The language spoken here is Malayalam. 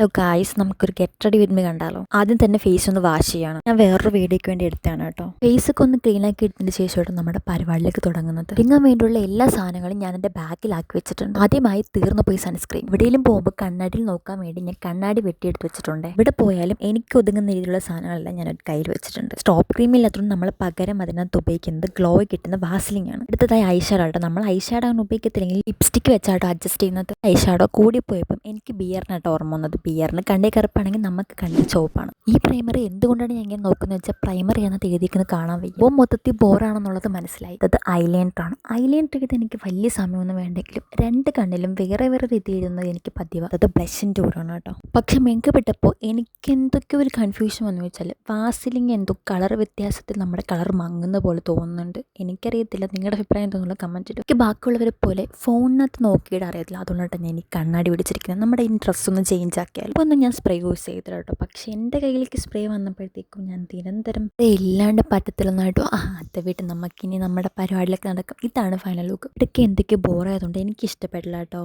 ഹലോ ഗായ്സ്, നമുക്കൊരു ഗെറ്റ് റെഡി വിത്ത് മീ കണ്ടാലോ. ആദ്യം തന്നെ ഫേസ് ഒന്ന് വാഷ് ചെയ്യണം. ഞാൻ വേറൊരു വീഡിയോയ്ക്ക് വേണ്ടി എടുത്താണ് കേട്ടോ. ഫേസ് ഒക്കെ ഒന്ന് ക്ലീൻ ആക്കി എടുത്തതിന് ശേഷമാണ് നമ്മുടെ പരിപാടിയിലേക്ക് തുടങ്ങുന്നത്. ഒരുങ്ങാൻ വേണ്ടിയുള്ള എല്ലാ സാധനങ്ങളും ഞാൻ എൻ്റെ ബാഗിലാക്കി വെച്ചിട്ടുണ്ട്. ആദ്യമായി തീർന്നു പോയി സൺസ്ക്രീൻ. എവിടെയെങ്കിലും പോകുമ്പോൾ കണ്ണാടിയിൽ നോക്കാൻ വേണ്ടി ഞാൻ കണ്ണാടി വെട്ടിയെടുത്ത് വെച്ചിട്ടുണ്ട്. ഇവിടെ പോയാലും എനിക്ക് ഒതുങ്ങുന്ന രീതിയിലുള്ള സാധനങ്ങളെല്ലാം ഞാൻ ഒരു കയ്യിൽ വെച്ചിട്ടുണ്ട്. സ്റ്റോപ്പ് ക്രീം ഇല്ലാത്തതുകൊണ്ട് നമ്മൾ പകരം അതിനകത്ത് ഉപയോഗിക്കുന്നത് ഗ്ലോ കിട്ടുന്ന വാസലിംഗ് ആണ്. അടുത്തതായി ഐഷാഡോ ആട്ടോ. നമ്മൾ ഐഷാഡോ ആണ് ഉപയോഗിക്കത്തില്ലെങ്കിൽ ലിപ്സ്റ്റിക്ക് വെച്ചാട്ടോ അഡ്ജസ്റ്റ് ചെയ്യുന്നത്. ഐഷാഡോ കൂടിപ്പോയപ്പം എനിക്ക് ബിയറിനായിട്ട് ഓർമ്മ വന്നത്. ബിയറിന് കണ്ടേ കറുപ്പാണെങ്കിൽ നമുക്ക് കണ്ടേ ചുവപ്പാണ്. ഈ പ്രൈമറി എന്തുകൊണ്ടാണ് ഞാൻ ഇങ്ങനെ നോക്കുന്നത് വെച്ചാൽ പ്രൈമറി എന്നത് എഴുതിക്കുന്നത് കാണാൻ വയ്യ. അപ്പോൾ മൊത്തത്തിൽ ബോറാണെന്നുള്ളത് മനസ്സിലായി. അത് ഐലൈനറാണ്. ഐലൈനർ എഴുതി എനിക്ക് വലിയ സമയമൊന്നും വേണ്ടെങ്കിലും രണ്ട് കണ്ണിലും വേറെ വേറെ രീതി എഴുതുന്നത് എനിക്ക് പതിവ്. അത് ബ്ലഷിൻ്റെ കൂടെയാണ് കേട്ടോ. പക്ഷെ മെങ്കപ്പെട്ടപ്പോൾ എനിക്ക് എന്തൊക്കെ ഒരു കൺഫ്യൂഷൻ വന്നു വെച്ചാൽ വാസലിംഗ് എന്തോ കളർ വ്യത്യാസത്തിൽ നമ്മുടെ കളർ മങ്ങുന്ന പോലെ തോന്നുന്നുണ്ട്. എനിക്കറിയത്തില്ല, നിങ്ങളുടെ അഭിപ്രായം തോന്നുന്നു കമൻറ്റ് ഇടും. എനിക്ക് ബാക്കിയുള്ളവരെ പോലെ ഫോണിനകത്ത് നോക്കിയിട്ട് അറിയത്തില്ല. അതുകൊണ്ടാണ് ഞാൻ ഈ കണ്ണാടി പിടിച്ചിരിക്കുന്നത്. നമ്മുടെ ഈ ഡ്രസ്സ് ഒന്ന് ചേഞ്ച് ആക്കിയാൽ ഇപ്പോൾ ഒന്നും ഞാൻ സ്പ്രേ യൂസ് ചെയ്തില്ല കേട്ടോ. പക്ഷേ എൻ്റെ കയ്യിലേക്ക് സ്പ്രേ വന്നപ്പോഴത്തേക്കും ഞാൻ നിരന്തരം ഇല്ലാണ്ട് പറ്റത്തില്ലെന്ന് കേട്ടോ. അത് വീട്ടിൽ നമുക്കിനി നമ്മുടെ പരിപാടിയിലൊക്കെ നടക്കും. ഇതാണ് ഫൈനൽ ലുക്ക്. ഇതൊക്കെ എന്തൊക്കെ ബോറായതുകൊണ്ട് എനിക്ക് ഇഷ്ടപ്പെടില്ല കേട്ടോ.